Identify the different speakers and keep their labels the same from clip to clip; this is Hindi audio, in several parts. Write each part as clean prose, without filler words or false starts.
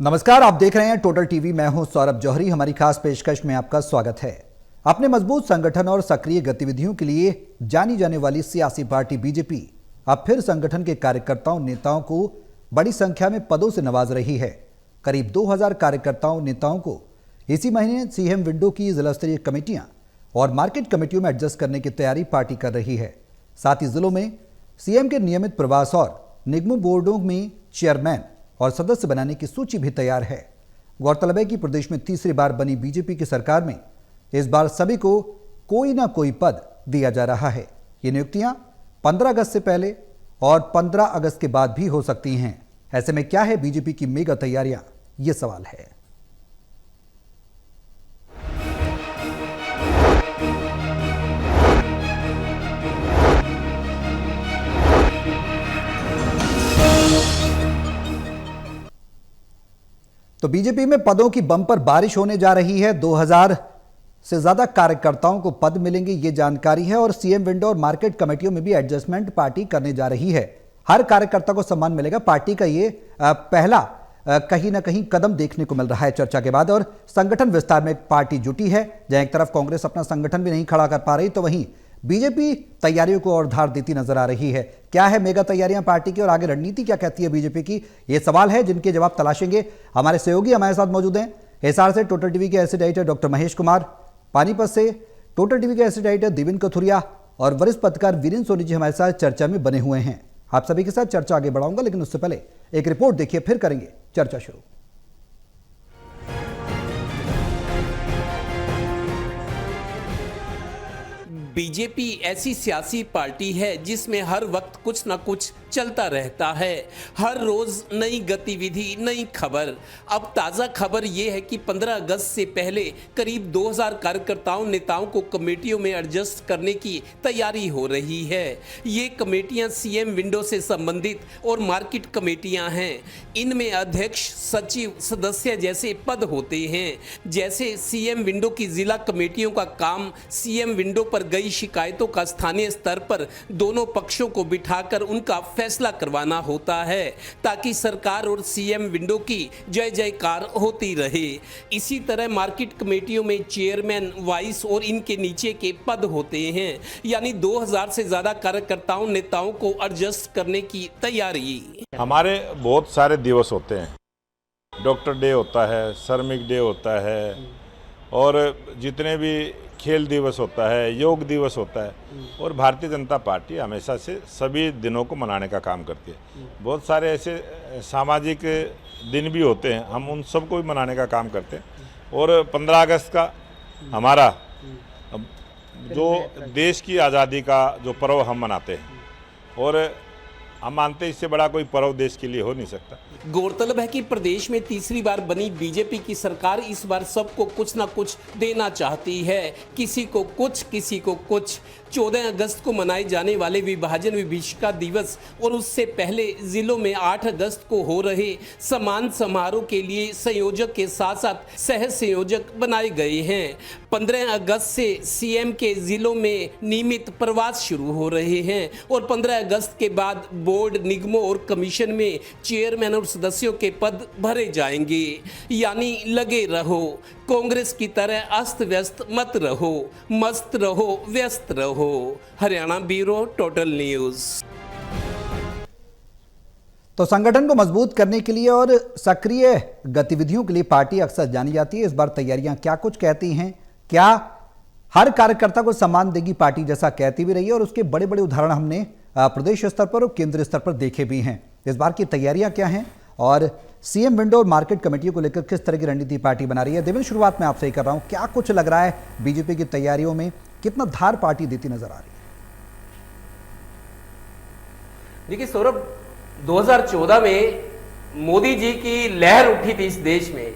Speaker 1: नमस्कार, आप देख रहे हैं टोटल टीवी। मैं हूं सौरभ जौहरी। हमारी खास पेशकश में आपका स्वागत है। अपने मजबूत संगठन और सक्रिय गतिविधियों के लिए जानी जाने वाली सियासी पार्टी बीजेपी अब फिर संगठन के कार्यकर्ताओं नेताओं को बड़ी संख्या में पदों से नवाज रही है। करीब 2000 कार्यकर्ताओं नेताओं को इसी महीने सीएम विंडो की जिला स्तरीय कमेटियां और मार्केट कमेटियों में एडजस्ट करने की तैयारी पार्टी कर रही है। साथ ही जिलों में सीएम के नियमित प्रवास और निगमों बोर्डों में चेयरमैन और सदस्य बनाने की सूची भी तैयार है। गौरतलब है कि प्रदेश में तीसरी बार बनी बीजेपी की सरकार में इस बार सभी को कोई ना कोई पद दिया जा रहा है। ये नियुक्तियां 15 अगस्त से पहले और 15 अगस्त के बाद भी हो सकती हैं। ऐसे में क्या है बीजेपी की मेगा तैयारियां, ये सवाल है। तो बीजेपी में पदों की बम्पर बारिश होने जा रही है। 2000 से ज्यादा कार्यकर्ताओं को पद मिलेंगे, ये जानकारी है। और सीएम विंडो और मार्केट कमेटियों में भी एडजस्टमेंट पार्टी करने जा रही है। हर कार्यकर्ता को सम्मान मिलेगा। पार्टी का ये पहला कहीं ना कहीं कदम देखने को मिल रहा है चर्चा के बाद। और संगठन विस्तार में पार्टी जुटी है। जहां एक तरफ कांग्रेस अपना संगठन भी नहीं खड़ा कर पा रही, तो वहीं बीजेपी तैयारियों को और धार देती नजर आ रही है। क्या है मेगा तैयारियां पार्टी की और आगे रणनीति क्या कहती है बीजेपी की, ये सवाल है जिनके जवाब तलाशेंगे। हमारे सहयोगी हमारे साथ मौजूद हैं। हिसार से टोटल टीवी के acid editor doctor Mahesh Kumar, Panipat से टोटल टीवी के एसिड एडिटर दिविन कथुरिया और वरिष्ठ पत्रकार वीरेंद्र सोनी जी हमारे साथ चर्चा में बने हुए हैं। आप सभी के साथ चर्चा आगे बढ़ाऊंगा, लेकिन उससे पहले एक रिपोर्ट देखिए, फिर करेंगे चर्चा शुरू।
Speaker 2: बीजेपी ऐसी सियासी पार्टी है जिसमें हर वक्त कुछ ना कुछ चलता रहता है। हर रोज नई गतिविधि, नई खबर। अब ताज़ा खबर यह है कि 15 अगस्त से पहले करीब 2000 कार्यकर्ताओं नेताओं को कमेटियों में एडजस्ट करने की तैयारी हो रही है। ये कमेटियां सीएम विंडो से संबंधित और मार्केट कमेटियां हैं। इनमें अध्यक्ष, सचिव, सदस्य जैसे पद होते हैं। जैसे सीएम विंडो की जिला कमेटियों का काम सीएम विंडो पर गई शिकायतों का स्थानीय स्तर पर दोनों पक्षों को बिठाकर उनका फैसला करवाना होता है, ताकि सरकार और सीएम विंडो की जय जयकार होती रहे। इसी तरह मार्केट कमेटियों में चेयरमैन, वाइस और इनके नीचे के पद होते हैं। यानी 2000 से ज्यादा कार्यकर्ताओं नेताओं को एडजस्ट करने की तैयारी।
Speaker 3: हमारे बहुत सारे दिवस होते हैं। डॉक्टर डे होता है, श्रमिक डे होता है, और जितने भी खेल दिवस होता है, योग दिवस होता है। और भारतीय जनता पार्टी हमेशा से सभी दिनों को मनाने का काम करती है। बहुत सारे ऐसे सामाजिक दिन भी होते हैं, हम उन सबको भी मनाने का काम करते हैं। और 15 अगस्त का हमारा जो देश की आज़ादी का जो पर्व हम मनाते हैं, और हम मानते हैं इससे बड़ा कोई पर्व देश के लिए हो नहीं सकता।
Speaker 2: गौरतलब है कि प्रदेश में तीसरी बार बनी बीजेपी की सरकार इस बार सबको कुछ ना कुछ देना चाहती है। किसी को कुछ, किसी को कुछ। 14 अगस्त को मनाए जाने वाले विभाजन विभीषिका दिवस और उससे पहले जिलों में 8 अगस्त को हो रहे सम्मान समारोह के लिए संयोजक के साथ साथ सह संयोजक बनाए गए हैं। 15 अगस्त से सीएम के जिलों में नियमित प्रवास शुरू हो रहे हैं और 15 अगस्त के बाद बोर्ड, निगमों और कमीशन में चेयरमैन और सदस्यों के पद भरे जाएंगे। यानी लगे रहो, कांग्रेस की तरह अस्त व्यस्त मत रहो, मस्त रहो, व्यस्त रहो। Haryana bureau, total news.
Speaker 1: तो संगठन को मजबूत करने के लिए और सक्रिय गतिविधियों के लिए पार्टी अक्सर जानी जाती है। इस बार तैयारियां क्या कुछ कहती हैं, क्या हर कार्यकर्ता को सम्मान देगी पार्टी, जैसा कहती भी रही है। और उसके बड़े बड़े उदाहरण हमने प्रदेश स्तर पर और केंद्रीय स्तर पर देखे भी हैं। इस बार की तैयारियां क्या हैं और सीएम विंडो और मार्केट कमेटियों को लेकर किस तरह की रणनीति पार्टी बना रही है। देवेंद्र, शुरुआत में आपसे ही कर रहा हूं, क्या कुछ लग रहा है बीजेपी की तैयारियों में, कितना धार पार्टी देती नजर आ रही है?
Speaker 4: देखिए सौरभ, 2014 में मोदी जी की लहर उठी थी इस देश में।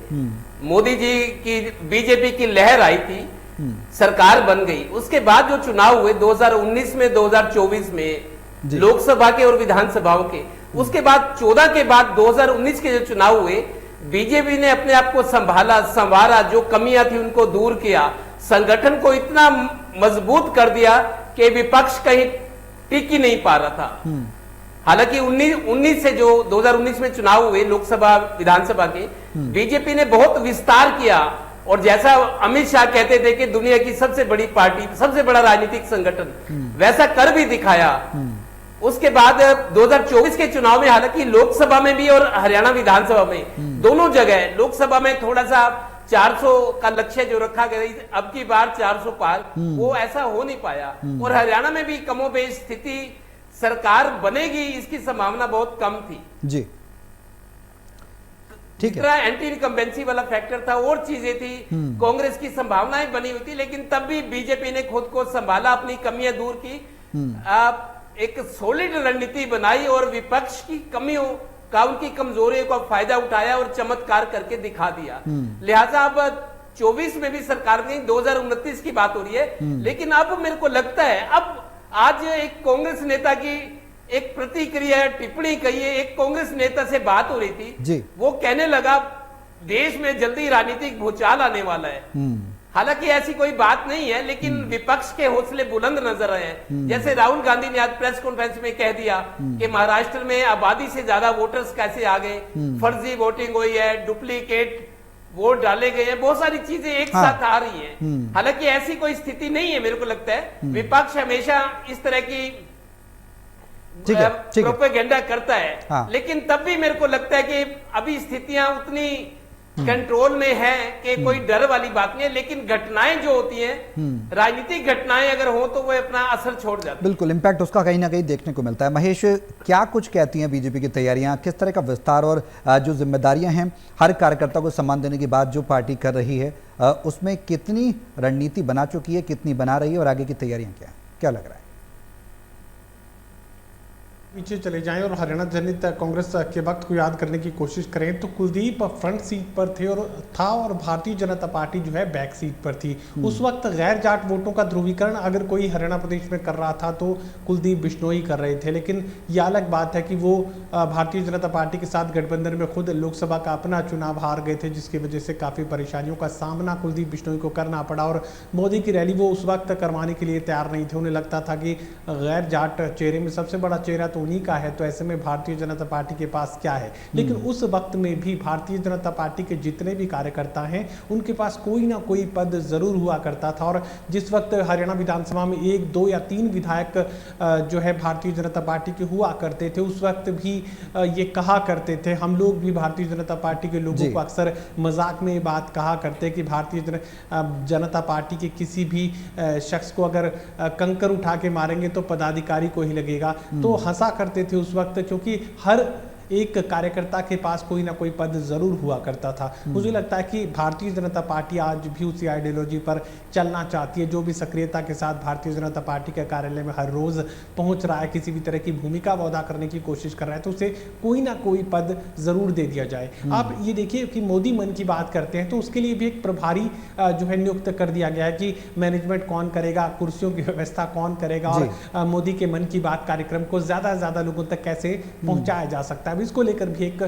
Speaker 4: मोदी जी की बीजेपी की लहर आई थी, सरकार बन गई। उसके बाद जो चुनाव हुए 2019 में, 2024 में, लोकसभा के और विधानसभाओं के, उसके बाद 14 के बाद 2019 के जो चुनाव हुए, बीजेपी ने अपने आप को संभाला, संवारा, जो कमियां थी उनको दूर किया, संगठन को इतना मजबूत कर दिया कि विपक्ष कहीं टिक ही नहीं पा रहा था। हालांकि 19 से जो 2019 में चुनाव हुए लोकसभा विधानसभा के, बीजेपी ने बहुत विस्तार किया और जैसा अमित शाह कहते थे कि दुनिया की सबसे बड़ी पार्टी, सबसे बड़ा राजनीतिक संगठन, वैसा कर भी दिखाया। उसके बाद 2024 के चुनाव में हालांकि लोकसभा में भी और हरियाणा विधानसभा में दोनों जगह, लोकसभा में थोड़ा सा 400 का लक्ष्य जो रखा गया, अब की बार 400 पार, वो ऐसा हो नहीं पाया। और हरियाणा में भी कमोबेश स्थिति, सरकार बनेगी इसकी संभावना बहुत कम थी
Speaker 1: जी, ठीक है।
Speaker 4: एंटी इनकम्बेंसी वाला फैक्टर था और चीजें थी, कांग्रेस की संभावनाएं बनी हुई थी, लेकिन तब भी बीजेपी ने खुद को संभाला, अपनी कमियां दूर की, एक सॉलिड रणनीति बनाई और विपक्ष की कमियों का, उनकी कमजोरियों का फायदा उठाया और चमत्कार करके दिखा दिया। लिहाजा अब 24 में भी सरकार नहीं, 2029 की बात हो रही है। लेकिन अब मेरे को लगता है, अब आज एक कांग्रेस नेता की एक प्रतिक्रिया, टिप्पणी कहिए, एक कांग्रेस नेता से बात हो रही थी
Speaker 1: जी,
Speaker 4: वो कहने लगा देश में जल्दी राजनीतिक भूचाल आने वाला है। हालांकि ऐसी कोई बात नहीं है, लेकिन विपक्ष के हौसले बुलंद नजर आए हैं। जैसे राहुल गांधी ने आज प्रेस कॉन्फ्रेंस में कह दिया कि महाराष्ट्र में आबादी से ज्यादा वोटर्स कैसे आ गए, फर्जी वोटिंग हुई है, डुप्लीकेट वोट डाले गए हैं, बहुत सारी चीजें एक साथ आ रही हैं। हालांकि ऐसी कोई स्थिति नहीं है, मेरे को लगता है विपक्ष हमेशा इस तरह की प्रोपेगेंडा करता है।
Speaker 1: हाँ।
Speaker 4: लेकिन तब भी मेरे को लगता है कि अभी स्थितियां उतनी कंट्रोल में है कि कोई डर वाली बात नहीं है। लेकिन घटनाएं जो होती हैं, राजनीतिक घटनाएं अगर हो तो वो अपना असर छोड़ जाती है।
Speaker 1: बिल्कुल, इम्पैक्ट उसका कहीं ना कहीं देखने को मिलता है। महेश, क्या कुछ कहती हैं बीजेपी की तैयारियां, किस तरह का विस्तार और जो जिम्मेदारियां हैं हर कार्यकर्ता को सम्मान देने की बात जो पार्टी कर रही है, उसमें कितनी रणनीति बना चुकी है, कितनी बना रही है और आगे की तैयारियां क्या लग रहा है?
Speaker 5: पीछे चले जाएं और हरियाणा जनित कांग्रेस के वक्त को याद करने की कोशिश करें तो कुलदीप फ्रंट सीट पर थे और भारतीय जनता पार्टी जो है बैक सीट पर थी। उस वक्त गैर जाट वोटों का ध्रुवीकरण अगर कोई हरियाणा प्रदेश में कर रहा था तो कुलदीप बिश्नोई कर रहे थे। लेकिन यह अलग बात है कि वो भारतीय जनता पार्टी के साथ गठबंधन में खुद लोकसभा का अपना चुनाव हार गए थे, जिसकी वजह से काफ़ी परेशानियों का सामना कुलदीप बिश्नोई को करना पड़ा। और मोदी की रैली वो उस वक्त करवाने के लिए तैयार नहीं थे। उन्हें लगता था कि गैर जाट चेहरे में सबसे बड़ा चेहरा तो उन्हीं का है, तो ऐसे में भारतीय जनता पार्टी के पास क्या है। लेकिन उस वक्त में भी भारतीय जनता पार्टी के जितने भी कार्यकर्ता हैं उनके पास कोई ना कोई पद जरूर हुआ करता था। और जिस वक्त हरियाणा विधानसभा में 1, 2 या 3 विधायक जो है भारतीय जनता पार्टी के हुआ करते थे, उस वक्त भी ये कहा करते थे, हम लोग भी भारतीय जनता पार्टी के लोगों को अक्सर मजाक में ये बात कहा करते कि भारतीय जनता पार्टी के किसी भी शख्स को अगर कंकर उठा के मारेंगे तो पदाधिकारी को ही लगेगा। तो हंसा करते थे उस वक्त, क्योंकि हर एक कार्यकर्ता के पास कोई ना कोई पद जरूर हुआ करता था। मुझे लगता है कि भारतीय जनता पार्टी आज भी उसी आइडियोलॉजी पर चलना चाहती है। जो भी सक्रियता के साथ भारतीय जनता पार्टी के कार्यालय में हर रोज पहुंच रहा है, किसी भी तरह की भूमिका का अदा करने की कोशिश कर रहा है, तो उसे कोई ना कोई पद जरूर दे दिया जाए। आप ये देखिए कि मोदी मन की बात करते हैं तो उसके लिए भी एक प्रभारी जो है नियुक्त कर दिया गया है कि मैनेजमेंट कौन करेगा, कुर्सियों की व्यवस्था कौन करेगा और मोदी के मन की बात कार्यक्रम को ज्यादा से ज्यादा लोगों तक कैसे पहुंचाया जा सकता है। इसको लेकर भी एक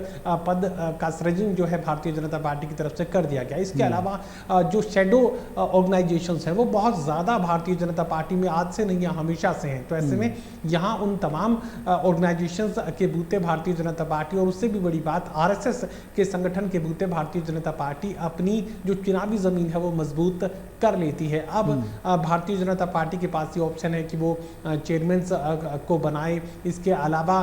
Speaker 5: पद का सृजन जो है भारतीय जनता पार्टी की तरफ से कर दिया गया। इसके अलावा जो शैडो ऑर्गेनाइजेशंस हैं वो बहुत ज्यादा भारतीय जनता पार्टी में आज से नहीं है, हमेशा से हैं। तो ऐसे में यहाँ उन तमाम ऑर्गेनाइजेशंस के बूते भारतीय जनता पार्टी, और उससे भी बड़ी बात आरएसएस के संगठन के बूते भारतीय जनता पार्टी अपनी जो चुनावी जमीन है वो मजबूत कर लेती है। अब भारतीय जनता पार्टी के पास ये ऑप्शन है कि वो चेयरमैन को बनाए। इसके अलावा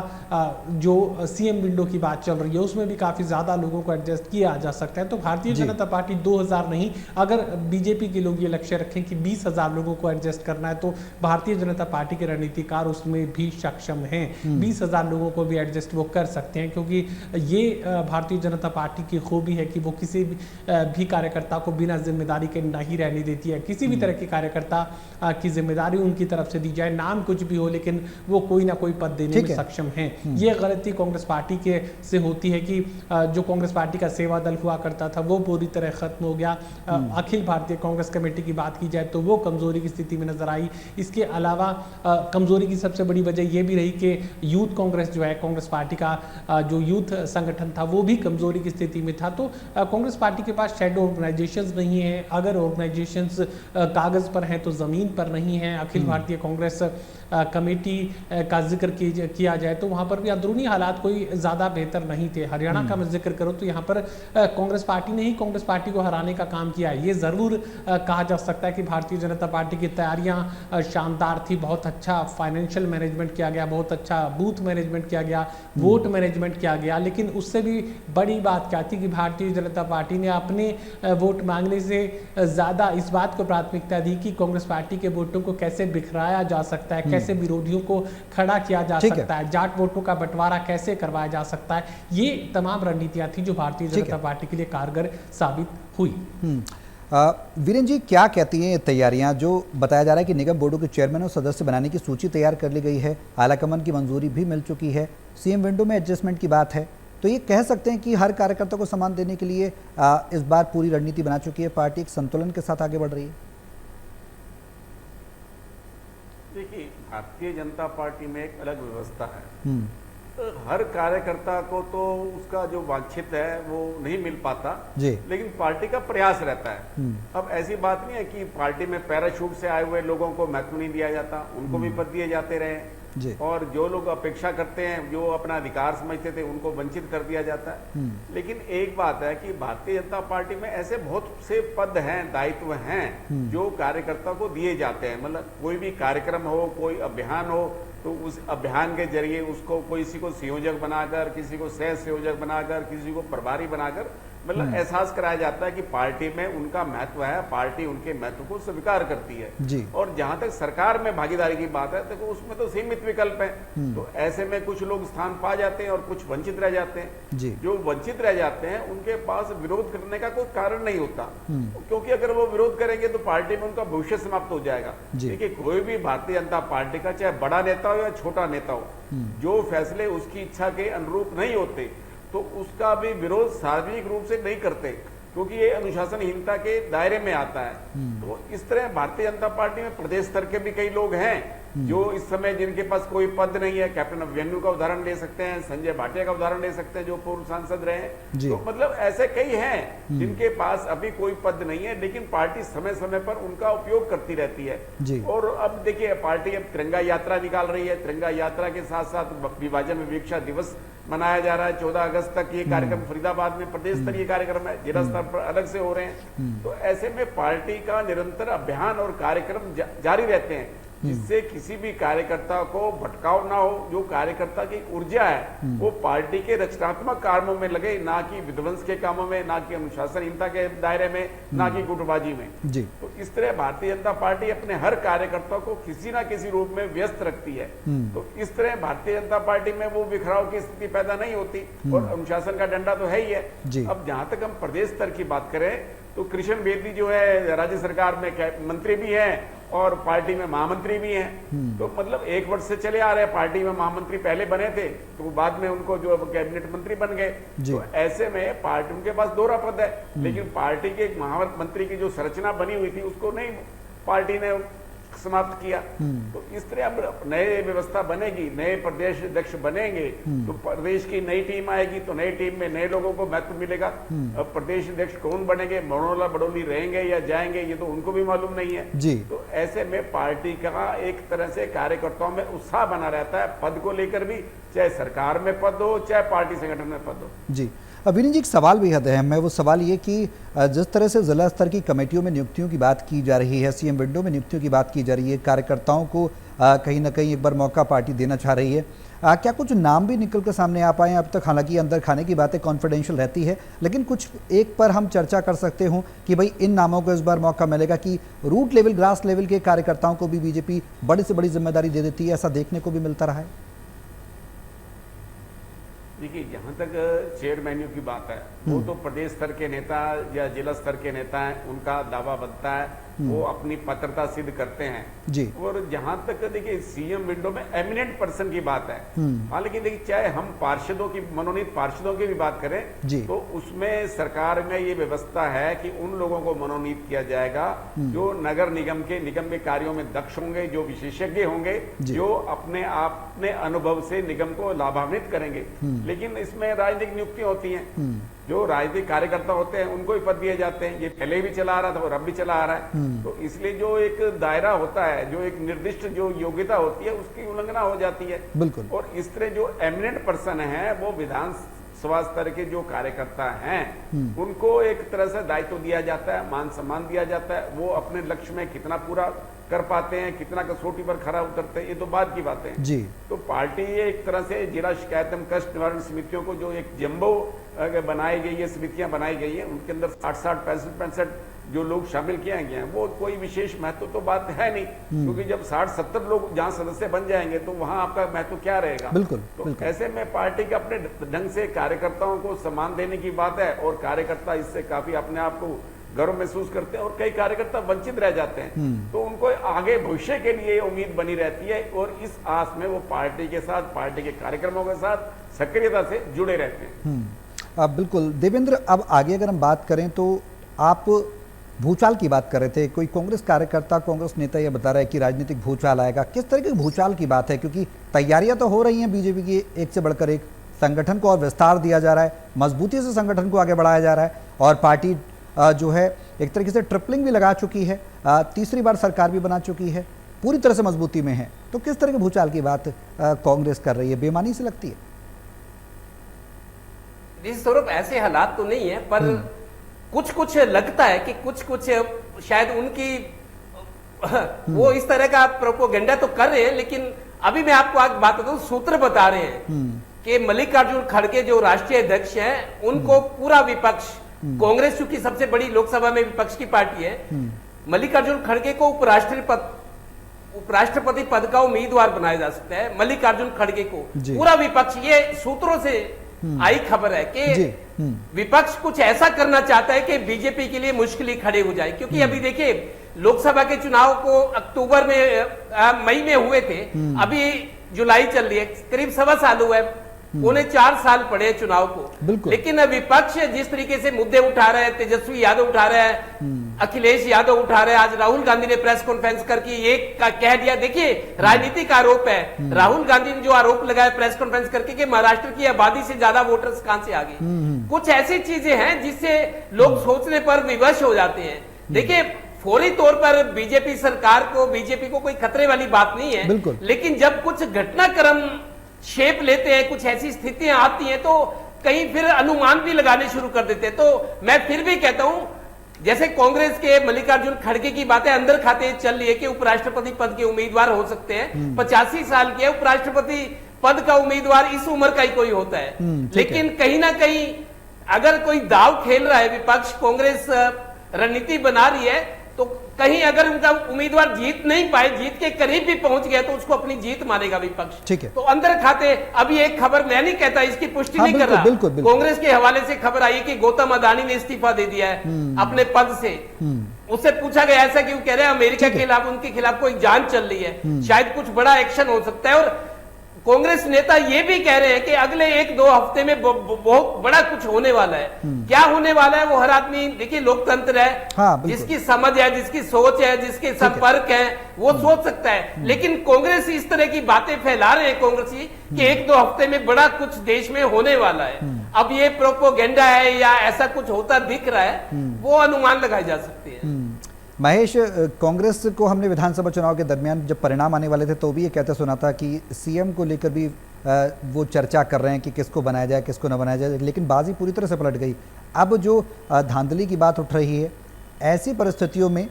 Speaker 5: जो सीएम विंडो की बात चल रही है उसमें भी काफी ज्यादा लोगों को एडजस्ट किया जा सकता है। तो भारतीय जनता पार्टी 2000 नहीं, अगर बीजेपी के लोग ये लक्ष्य रखें कि 20,000 लोगों को एडजस्ट करना है तो भारतीय जनता पार्टी के रणनीतिकार उसमें भी सक्षम हैं। 20,000 लोगों को भी एडजस्ट वो कर सकते हैं, क्योंकि ये भारतीय जनता पार्टी की खूबी है कि वो किसी भी कार्यकर्ता को बिना जिम्मेदारी के नहीं रहने देती है। किसी भी तरह के कार्यकर्ता की जिम्मेदारी उनकी तरफ से दी जाए, नाम कुछ भी हो, लेकिन वो कोई ना कोई पद देने में सक्षम है। ये गलती कांग्रेस पार्टी के से होती है कि जो कांग्रेस पार्टी का सेवा दल हुआ करता था वो पूरी तरह खत्म हो गया। अखिल भारतीय कांग्रेस कमेटी की बात की जाए तो वो कमजोरी की स्थिति में नजर आई। इसके अलावा कमजोरी की सबसे बड़ी वजह यह भी रही कि यूथ कांग्रेस जो है, कांग्रेस पार्टी का जो यूथ संगठन था वो भी कमजोरी की स्थिति में था। तो कांग्रेस पार्टी के पास शैडो ऑर्गेनाइजेशंस नहीं है। अगर ऑर्गेनाइजेशंस कागज पर हैं तो जमीन पर नहीं है। अखिल भारतीय कांग्रेस कमेटी का जिक्र किया जाए तो वहाँ पर भी अंदरूनी हालात कोई ज़्यादा बेहतर नहीं थे। हरियाणा का मैं जिक्र करूँ तो यहाँ पर कांग्रेस पार्टी ने ही कांग्रेस पार्टी को हराने का काम किया है। ये ज़रूर कहा जा सकता है कि भारतीय जनता पार्टी की तैयारियाँ शानदार थी, बहुत अच्छा फाइनेंशियल मैनेजमेंट किया गया, बहुत अच्छा बूथ मैनेजमेंट किया गया, वोट मैनेजमेंट किया गया। लेकिन उससे भी बड़ी बात क्या थी कि भारतीय जनता पार्टी ने अपने वोट मांगने से ज़्यादा इस बात को प्राथमिकता दी कि कांग्रेस पार्टी के वोटों को कैसे बिखराया जा सकता है, कैसे विरोधियों को खड़ा किया जा सकता है, जाट वोटों का बंटवारा कैसे करवाया जा सकता है। ये तमाम रणनीतियां थी जो भारतीय जनता पार्टी के लिए कारगर साबित हुई।
Speaker 1: वीरेन जी, क्या कहती हैं ये तैयारियां? जो बताया जा रहा है कि निगम बोर्डों के चेयरमैन और सदस्य बनाने की सूची तैयार कर ली गई है, आलाकमान की मंजूरी भी मिल चुकी है, सीएम विंडो में एडजस्टमेंट की बात है, तो ये कह सकते हैं कि हर कार्यकर्ता को सम्मान देने के लिए इस बार पूरी रणनीति बना चुकी है, पार्टी एक संतुलन के साथ आगे बढ़ रही है।
Speaker 6: देखिए, भारतीय जनता पार्टी में एक अलग व्यवस्था है। तो हर कार्यकर्ता को तो उसका जो वांछित है वो नहीं मिल पाता
Speaker 1: जी,
Speaker 6: लेकिन पार्टी का प्रयास रहता है। अब ऐसी बात नहीं है कि पार्टी में पैराशूट से आए हुए लोगों को महत्व नहीं दिया जाता, उनको भी पद दिए जाते रहे
Speaker 1: जी।
Speaker 6: और जो लोग अपेक्षा करते हैं, जो अपना अधिकार समझते थे, उनको वंचित कर दिया जाता है। लेकिन एक बात है कि भारतीय जनता पार्टी में ऐसे बहुत से पद हैं, दायित्व हैं जो कार्यकर्ता को दिए जाते हैं। मतलब कोई भी कार्यक्रम हो, कोई अभियान हो, तो उस अभियान के जरिए उसको किसी को संयोजक बनाकर, किसी को सह संयोजक बनाकर, किसी को प्रभारी बनाकर मतलब एहसास कराया जाता है कि पार्टी में उनका महत्व है, पार्टी उनके महत्व को स्वीकार करती है
Speaker 1: जी।
Speaker 6: और जहां तक सरकार में भागीदारी की बात है तो उसमें तो सीमित विकल्प है। तो ऐसे में कुछ लोग स्थान पा जाते हैं और कुछ वंचित रह जाते हैं।
Speaker 1: जी।
Speaker 6: जो वंचित रह जाते हैं उनके पास विरोध करने का कोई कारण नहीं होता, क्योंकि अगर वो विरोध करेंगे तो पार्टी में उनका भविष्य समाप्त हो जाएगा। देखिए, कोई भी भारतीय जनता पार्टी का चाहे बड़ा नेता हो या छोटा नेता हो, जो फैसले उसकी इच्छा के अनुरूप नहीं होते तो उसका भी विरोध सार्वजनिक रूप से नहीं करते, क्योंकि ये अनुशासनहीनता के दायरे में आता है। तो इस तरह भारतीय जनता पार्टी में प्रदेश स्तर के भी कई लोग हैं जो इस समय जिनके पास कोई पद नहीं है। कैप्टन अभिमन्यु का उदाहरण ले सकते हैं, संजय भाटिया का उदाहरण ले सकते हैं जो पूर्व सांसद रहे हैं। तो मतलब ऐसे कई हैं जिनके पास अभी कोई पद नहीं है, लेकिन पार्टी समय समय पर उनका उपयोग करती रहती है। और अब देखिए, पार्टी अब तिरंगा यात्रा निकाल रही है। तिरंगा यात्रा के साथ साथ विभाजन विवेक्षा दिवस मनाया जा रहा है 14 अगस्त तक। ये कार्यक्रम फरीदाबाद में प्रदेश स्तरीय कार्यक्रम है, जिला स्तर पर अलग से हो रहे हैं। तो ऐसे में पार्टी का निरंतर अभियान और कार्यक्रम जारी रहते हैं, जिससे किसी भी कार्यकर्ता को भटकाव ना हो। जो कार्यकर्ता की ऊर्जा है वो पार्टी के रचनात्मक कामों में लगे, ना कि विध्वंस के कामों में, ना कि अनुशासनहीनता के दायरे में, ना कि गुटबाजी में जी। तो इस तरह भारतीय जनता पार्टी अपने हर कार्यकर्ता को किसी ना किसी रूप में व्यस्त रखती है। तो इस तरह भारतीय जनता पार्टी में वो बिखराव की स्थिति पैदा नहीं होती और अनुशासन का डंडा तो है ही है। अब जहां तक हम प्रदेश स्तर की बात करें तो कृष्ण बेदी जो है राज्य सरकार में मंत्री भी है और पार्टी में महामंत्री भी हैं। तो मतलब 1 वर्ष से चले आ रहे हैं, पार्टी में महामंत्री पहले बने थे तो बाद में उनको जो कैबिनेट मंत्री बन गए। तो ऐसे में पार्टी उनके पास दोहरा पद है, लेकिन पार्टी के महामंत्री की जो संरचना बनी हुई थी उसको नहीं पार्टी ने समाप्त किया। तो इस तरह अब नए व्यवस्था बनेगी, नए प्रदेश अध्यक्ष बनेंगे तो प्रदेश की नई टीम आएगी, तो नई टीम में नए लोगों को महत्व मिलेगा। अब प्रदेश अध्यक्ष कौन बनेंगे, मनोहरलाल बडोली रहेंगे या जाएंगे, ये तो उनको भी मालूम नहीं है जी। तो ऐसे में पार्टी का एक तरह से कार्यकर्ताओं में उत्साह बना रहता है पद को लेकर भी, चाहे सरकार में पद हो चाहे पार्टी संगठन में पद हो
Speaker 1: जी। वीरेन जी, एक सवाल भी है मैं वो सवाल ये कि जिस तरह से जिला स्तर की कमेटियों में नियुक्तियों की बात की जा रही है, सीएम विंडो में नियुक्तियों की बात की जा रही है, कार्यकर्ताओं को कहीं ना कहीं एक बार मौका पार्टी देना चाह रही है, क्या कुछ नाम भी निकल कर सामने आ पाए अब तक? हालांकि अंदर खाने की बातें कॉन्फिडेंशियल रहती है, लेकिन कुछ एक पर हम चर्चा कर सकते हो कि भाई इन नामों को इस बार मौका मिलेगा कि रूट लेवल, ग्रास लेवल के कार्यकर्ताओं को भी बीजेपी बड़ी से बड़ी जिम्मेदारी दे देती है, ऐसा देखने को भी मिलता रहा है।
Speaker 6: देखिए, जहाँ तक चेयरमैन्यू की बात है वो तो प्रदेश स्तर के नेता या जिला स्तर के नेता हैं, उनका दावा बनता है, वो अपनी पात्रता सिद्ध करते हैं जी। और जहां तक देखिए सीएम विंडो में एमिनेंट पर्सन की बात है, हालांकि देखिए चाहे हम पार्षदों की, मनोनीत पार्षदों की भी बात करें जी, तो उसमें सरकार में ये व्यवस्था है कि उन लोगों को मनोनीत किया जाएगा जो नगर निगम के कार्यों में दक्ष होंगे, जो विशेषज्ञ होंगे, जो अपने अनुभव से निगम को लाभान्वित करेंगे। लेकिन इसमें राजनीतिक नियुक्तियां होती हैं जो राजनीतिक कार्यकर्ता होते हैं उनको ही पद दिए जाते हैं। ये पहले भी चला आ रहा था और अब भी चला आ रहा है। तो इसलिए जो एक दायरा होता है, जो एक निर्दिष्ट जो योग्यता होती है, उसकी उल्लंघना हो जाती है।
Speaker 1: बिल्कुल।
Speaker 6: और इस तरह जो एमिनेंट पर्सन है, वो विधानसभा स्तर के जो कार्यकर्ता हैं, उनको एक तरह से दायित्व दिया जाता है, मान सम्मान दिया जाता है। वो अपने लक्ष्य में कितना पूरा कर पाते हैं, कितना कसौटी पर खरा उतरते हैं, ये तो बात की बातें हैं
Speaker 1: जी।
Speaker 6: तो पार्टी एक तरह से जिला शिकायत एवं कष्ट निवारण समितियों को जो एक जम्बो बनाई गई है, समितियां बनाई गई है, उनके अंदर 60-60, 65-65 जो लोग शामिल किए गए हैं, वो कोई विशेष महत्व तो बात है नहीं, क्योंकि जब 60-70 लोग जहां सदस्य बन जाएंगे तो वहां आपका महत्व क्या रहेगा।
Speaker 1: बिल्कुल,
Speaker 6: तो
Speaker 1: बिल्कुल।
Speaker 6: ऐसे में पार्टी के अपने ढंग से कार्यकर्ताओं को सम्मान देने की बात है, और कार्यकर्ता इससे काफी अपने आप को गर्व महसूस करते हैं, और कई कार्यकर्ता वंचित रह जाते हैं, तो उनको आगे भविष्य के लिए उम्मीद बनी रहती है, और इस आस में वो पार्टी के साथ, पार्टी के कार्यक्रमों के साथ सक्रियता से जुड़े रहते हैं।
Speaker 1: अब बिल्कुल देवेंद्र, अब आगे अगर हम बात करें तो आप भूचाल की बात कर रहे थे। कोई कांग्रेस कार्यकर्ता, कांग्रेस नेता ये बता रहा है कि राजनीतिक भूचाल आएगा। किस तरह के भूचाल की बात है? क्योंकि तैयारियां तो हो रही हैं बीजेपी की, एक से बढ़कर एक, संगठन को और विस्तार दिया जा रहा है, मजबूती से संगठन को आगे बढ़ाया जा रहा है, और पार्टी जो है एक तरीके से ट्रिपलिंग भी लगा चुकी है, तीसरी बार सरकार भी बना चुकी है, पूरी तरह से मजबूती में है। तो किस तरह के भूचाल की बात कांग्रेस कर रही है? बेईमानी से लगती है।
Speaker 4: सौरभ, ऐसे हालात तो नहीं है, पर कुछ कुछ लगता है कि कुछ कुछ शायद उनकी वो इस तरह का प्रोपोगेंडा तो कर रहे हैं, लेकिन अभी मैं आपको आज बात बताऊं, सूत्र बता रहे हैं कि मल्लिकार्जुन खड़गे जो राष्ट्रीय अध्यक्ष हैं, उनको पूरा विपक्ष, कांग्रेस चूंकि सबसे बड़ी लोकसभा में विपक्ष की पार्टी है, मल्लिकार्जुन खड़गे को उपराष्ट्रपति पद का उम्मीदवार बनाया जा सकता है। मल्लिकार्जुन खड़गे को पूरा विपक्ष, ये सूत्रों से आई खबर है कि विपक्ष कुछ ऐसा करना चाहता है कि बीजेपी के लिए मुश्किल ही खड़े हो जाए। क्योंकि अभी देखिए, लोकसभा के चुनाव को अक्टूबर में, मई में हुए थे, अभी जुलाई चल रही है, करीब 1.25 साल हुआ है, उन्हें 4 साल पड़े चुनाव को। लेकिन विपक्ष जिस तरीके से मुद्दे उठा रहे हैं, तेजस्वी यादव उठा रहे हैं, अखिलेश यादव उठा रहे हैं, आज राहुल गांधी ने प्रेस कॉन्फ्रेंस करके ये कह दिया, देखिए राजनीतिक आरोप है, राहुल गांधी ने जो आरोप लगाया प्रेस कॉन्फ्रेंस करके कि महाराष्ट्र की आबादी से ज्यादा वोटर्स कहां से आ गए। कुछ ऐसी चीजें हैं जिससे लोग सोचने पर विवश हो जाते हैं। देखिए, फौरी तौर पर बीजेपी सरकार को, बीजेपी को कोई खतरे वाली बात नहीं है, लेकिन जब कुछ घटनाक्रम शेप लेते हैं, कुछ ऐसी स्थितियां आती हैं, तो कहीं फिर अनुमान भी लगाने शुरू कर देते हैं। तो मैं फिर भी कहता हूं, जैसे कांग्रेस के मल्लिकार्जुन खड़गे की बातें अंदर खाते चल रही है कि उपराष्ट्रपति पद के उम्मीदवार हो सकते हैं, 85 साल के उपराष्ट्रपति पद का उम्मीदवार इस उम्र का ही कोई होता है। लेकिन कहीं ना कहीं अगर कोई दाव खेल रहा है विपक्ष, कांग्रेस रणनीति बना रही है, तो कहीं अगर उनका उम्मीदवार जीत नहीं पाए, जीत के करीब भी पहुंच गया, तो उसको अपनी जीत मानेगा विपक्ष।
Speaker 1: ठीक है।
Speaker 4: तो अंदर खाते अभी एक खबर, मैं नहीं कहता, इसकी पुष्टि नहीं कर रहा, कांग्रेस के हवाले से खबर आई कि गौतम अदानी ने इस्तीफा दे दिया है अपने पद से। उससे पूछा गया ऐसा क्यों कह रहे हैं, अमेरिका के खिलाफ, उनके खिलाफ कोई जांच चल रही है, शायद कुछ बड़ा एक्शन हो सकता है। और कांग्रेस नेता ये भी कह रहे हैं कि अगले 1-2 हफ्ते में बहुत बड़ा कुछ होने वाला है। क्या होने वाला है वो हर आदमी, देखिए लोकतंत्र है, जिसकी समझ है, जिसकी सोच है, जिसके संपर्क है, वो सोच सकता है। लेकिन कांग्रेस इस तरह की बातें फैला रहे हैं कांग्रेसी कि 1-2 हफ्ते में बड़ा कुछ देश में होने वाला है। अब ये प्रोपोगेंडा है या ऐसा कुछ होता दिख रहा है, वो अनुमान लगाए जा सकते हैं।
Speaker 1: महेश, कांग्रेस को हमने विधानसभा चुनाव के दरमियान जब परिणाम आने वाले थे तो भी ये कहते सुना था कि सीएम को लेकर भी वो चर्चा कर रहे हैं कि किसको बनाया जाए, किसको न बनाया जाए, लेकिन बाजी पूरी तरह से पलट गई। अब जो धांधली की बात उठ रही है, ऐसी परिस्थितियों में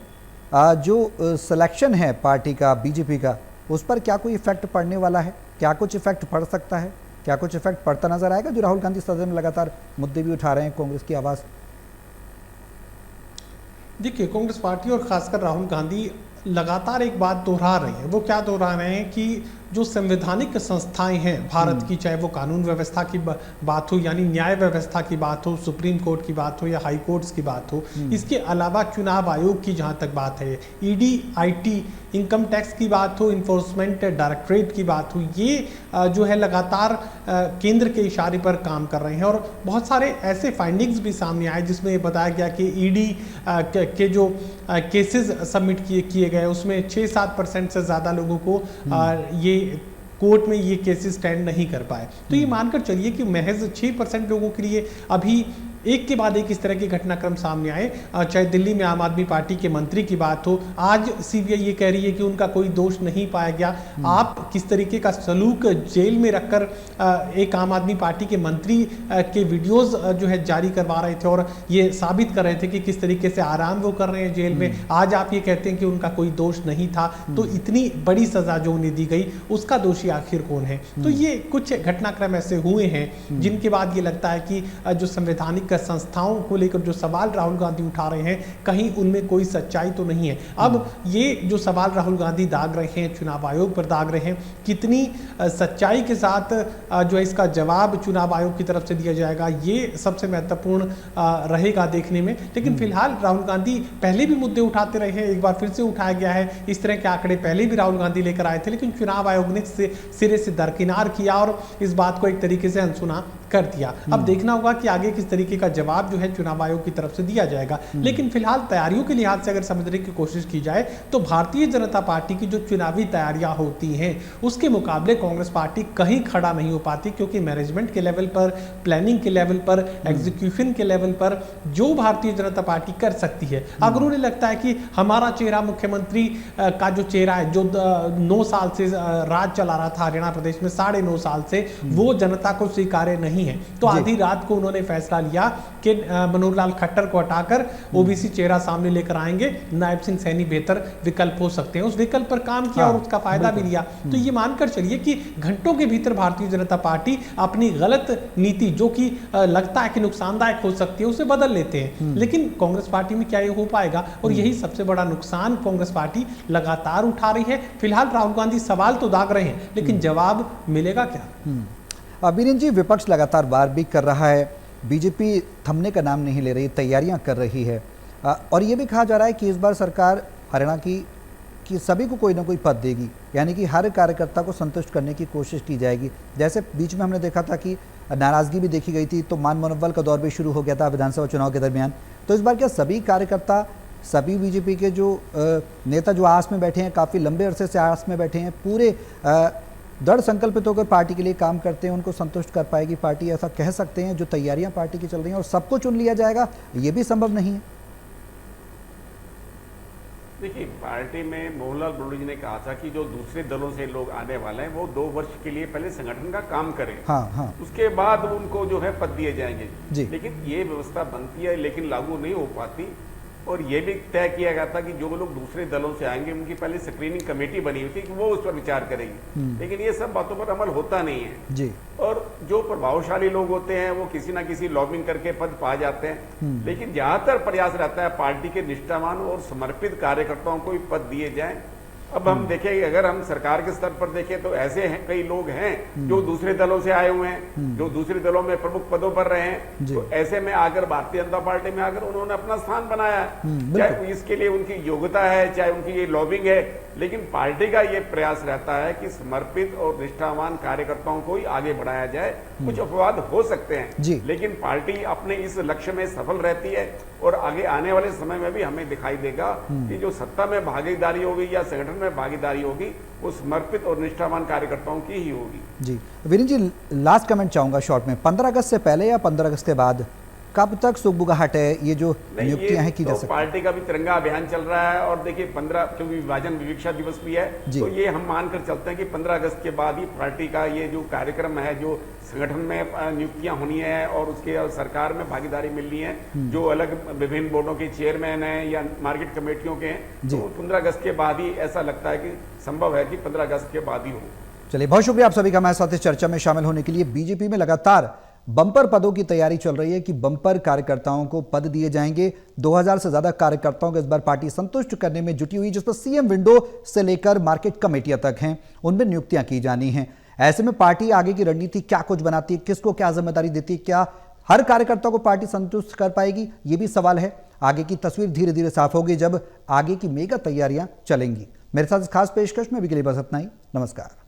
Speaker 1: जो सिलेक्शन है पार्टी का, बीजेपी का, उस पर क्या कोई इफेक्ट पड़ने वाला है? क्या कुछ इफेक्ट पड़ सकता है? क्या कुछ इफेक्ट पड़ता नजर आएगा? जो राहुल गांधी सदन में लगातार मुद्दे भी उठा रहे हैं, कांग्रेस की आवाज़।
Speaker 5: देखिए, कांग्रेस पार्टी और खासकर राहुल गांधी लगातार एक बात दोहरा रहे हैं। वो क्या दोहरा रहे हैं कि जो संवैधानिक संस्थाएं हैं भारत की, चाहे वो कानून व्यवस्था की बात हो, यानी न्याय व्यवस्था की बात हो, सुप्रीम कोर्ट की बात हो या हाई कोर्ट्स की बात हो, इसके अलावा चुनाव आयोग की जहां तक बात है, ईडी, आईटी, इनकम टैक्स की बात हो, इन्फोर्समेंट डायरेक्टरेट की बात हो, ये जो है लगातार केंद्र के इशारे पर काम कर रहे हैं। और बहुत सारे ऐसे फाइंडिंग्स भी सामने आए जिसमें ये बताया गया कि ईडी के जो केसेस सबमिट किए गए, उसमें 6-7% से ज़्यादा लोगों को ये कोर्ट में ये केसेस स्टैंड नहीं कर पाए। तो ये मानकर चलिए कि महज 6% लोगों के लिए अभी एक के बाद एक इस तरह के घटनाक्रम सामने आए। चाहे दिल्ली में आम आदमी पार्टी के मंत्री की बात हो, आज सीबीआई ये कह रही है कि उनका कोई दोष नहीं पाया गया। आप किस तरीके का सलूक जेल में रखकर एक आम आदमी पार्टी के मंत्री के वीडियोस जो है जारी करवा रहे थे और ये साबित कर रहे थे कि किस तरीके से आराम वो कर रहे हैं जेल में। आज आप ये कहते हैं कि उनका कोई दोष नहीं था, तो इतनी बड़ी सजा जो उन्हें दी गई उसका दोषी आखिर कौन है? तो ये कुछ घटनाक्रम ऐसे हुए हैं जिनके बाद ये लगता है कि जो संवैधानिक संस्थाओं को लेकर जो सवाल राहुल गांधी उठा रहे हैं, कहीं उनमें कोई सच्चाई तो नहीं है। अब ये जो सवाल राहुल गांधी दाग रहे हैं, चुनाव आयोग पर दाग रहे हैं, कितनी सच्चाई के साथ जो है इसका जवाब चुनाव आयोग की तरफ से दिया जाएगा, ये सबसे महत्वपूर्ण रहेगा देखने में। लेकिन फिलहाल राहुल गांधी पहले भी मुद्दे उठाते रहे हैं, एक बार फिर से उठाया गया है। इस तरह के आंकड़े पहले भी राहुल गांधी लेकर आए थे, लेकिन चुनाव आयोग ने सिरे से दरकिनार किया और इस बात को एक तरीके से अनसुना कर दिया। अब देखना होगा कि आगे किस तरीके का जवाब जो है चुनाव आयोग की तरफ से दिया जाएगा। लेकिन फिलहाल तैयारियों के लिहाज से अगर समझने की कोशिश की जाए तो भारतीय जनता पार्टी की जो चुनावी तैयारियां होती हैं उसके मुकाबले कांग्रेस पार्टी कहीं खड़ा नहीं हो पाती, क्योंकि मैनेजमेंट के लेवल पर, प्लानिंग के लेवल पर, एग्जीक्यूशन के लेवल पर जो भारतीय जनता पार्टी कर सकती है, अगर उन्हें लगता है कि हमारा चेहरा मुख्यमंत्री का जो चेहरा है, जो 9 साल से राज चला रहा था हरियाणा प्रदेश में, 9.5 साल से, वो जनता को स्वीकार्य नहीं है, तो आधी रात को उन्होंने फैसला लिया कि मनोहर लाल खट्टर को हटाकर ओबीसी चेहरा सामने लेकर आएंगे, नायब सिंह सैनी बेहतर विकल्प हो सकते हैं। उस विकल्प पर काम किया और उसका फायदा भी लिया। तो ये मानकर चलिए कि घंटों के भीतर भारतीय जनता पार्टी अपनी गलत नीति, जो कि लगता है कि नुकसानदायक हो सकती है, उसे बदल लेते हैं। लेकिन कांग्रेस पार्टी में क्या ये हो पाएगा? और यही सबसे बड़ा नुकसान कांग्रेस पार्टी लगातार उठा रही है। फिलहाल राहुल गांधी सवाल तो दाग रहे हैं, लेकिन जवाब मिलेगा क्या?
Speaker 1: बीरेन जी, विपक्ष लगातार वार भी कर रहा है, बीजेपी थमने का नाम नहीं ले रही, तैयारियां कर रही है, और ये भी कहा जा रहा है कि इस बार सरकार हरियाणा की सभी को कोई ना कोई पद देगी, यानी कि हर कार्यकर्ता को संतुष्ट करने की कोशिश की जाएगी। जैसे बीच में हमने देखा था कि नाराजगी भी देखी गई थी, तो मान मनोबल का दौर भी शुरू हो गया था विधानसभा चुनाव के दरमियान। तो इस बार क्या सभी कार्यकर्ता, सभी बीजेपी के जो नेता जो आस में बैठे हैं, काफ़ी लंबे अरसे से आस में बैठे हैं, पूरे दृढ़ संकल्पित होकर पार्टी के लिए काम करते हैं, उनको संतुष्ट कर पाएगी पार्टी? ऐसा कह सकते हैं जो तैयारियां पार्टी की चल रही हैं, और सबको चुन लिया जाएगा, ये भी संभव नहीं है?
Speaker 6: देखिए, पार्टी में मोहनलाल ब्रोडी जी ने कहा था कि जो दूसरे दलों से लोग आने वाले हैं वो 2 वर्ष के लिए पहले संगठन का काम करें,
Speaker 1: हाँ।
Speaker 6: उसके बाद उनको जो है पद दिए जाएंगे
Speaker 1: जी।
Speaker 6: लेकिन ये व्यवस्था बनती है लेकिन लागू नहीं हो पाती। और ये भी तय किया गया था कि जो लोग दूसरे दलों से आएंगे उनकी पहले स्क्रीनिंग कमेटी बनी हुई थी कि वो उस पर विचार करेगी, लेकिन ये सब बातों पर अमल होता नहीं है
Speaker 1: जी।
Speaker 6: और जो प्रभावशाली लोग होते हैं वो किसी ना किसी लॉबिंग करके पद पा जाते हैं, लेकिन ज्यादातर प्रयास रहता है पार्टी के निष्ठावान और समर्पित कार्यकर्ताओं को ही पद दिए जाएं। अब हम देखें, अगर हम सरकार के स्तर पर देखें तो ऐसे हैं कई लोग हैं जो दूसरे दलों से आए हुए हैं, जो दूसरे दलों में प्रमुख पदों पर रहे हैं, तो ऐसे में आकर भारतीय जनता पार्टी में आकर उन्होंने अपना स्थान बनाया है, चाहे इसके लिए उनकी योग्यता है, चाहे उनकी ये लॉबिंग है, लेकिन पार्टी का ये प्रयास रहता है कि समर्पित और निष्ठावान कार्यकर्ताओं को ही आगे बढ़ाया जाए। कुछ अपवाद हो सकते हैं, लेकिन पार्टी अपने इस लक्ष्य में सफल रहती है और आगे आने वाले समय में भी हमें दिखाई देगा कि जो सत्ता में भागीदारी होगी या संगठन में भागीदारी होगी वो समर्पित और निष्ठावान कार्यकर्ताओं की ही होगी।
Speaker 1: जी वीरेन जी, लास्ट कमेंट चाहूंगा शॉर्ट में, 15 अगस्त से पहले या 15 अगस्त के बाद कब तक सुगबुगाहट है ये जो नियुक्तियां हैं की जा सकती है?
Speaker 6: पार्टी का भी तिरंगा अभियान चल रहा है और देखिए 15 क्योंकि विभाजन विवीक्षा दिवस भी है, तो ये हम मानकर चलते हैं कि 15 अगस्त के बाद ही पार्टी का ये जो कार्यक्रम है, जो संगठन में नियुक्तियां होनी है और उसके सरकार में भागीदारी मिलनी है, जो अलग विभिन्न बोर्डों के चेयरमैन हैं या मार्केट कमेटियों के हैं, तो 15 अगस्त के बाद ही ऐसा लगता है कि संभव है कि 15 अगस्त के बाद ही हो।
Speaker 1: चलिए, बहुत शुक्रिया आप सभी का हमारे साथ इस चर्चा में शामिल होने के लिए। बीजेपी में लगातार बंपर पदों की तैयारी चल रही है कि बंपर कार्यकर्ताओं को पद दिए जाएंगे। 2000 से ज्यादा कार्यकर्ताओं को इस बार पार्टी संतुष्ट करने में जुटी हुई, जिस पर सीएम विंडो से लेकर मार्केट कमेटियां तक हैं, उनमें नियुक्तियां की जानी हैं। ऐसे में पार्टी आगे की रणनीति क्या कुछ बनाती है, किसको क्या जिम्मेदारी देती है, क्या हर कार्यकर्ता को पार्टी संतुष्ट कर पाएगी, ये भी सवाल है। आगे की तस्वीर धीरे धीरे साफ होगी जब आगे की मेगा तैयारियां चलेंगी। मेरे साथ इस खास पेशकश में अभी के लिए बस इतना ही। नमस्कार।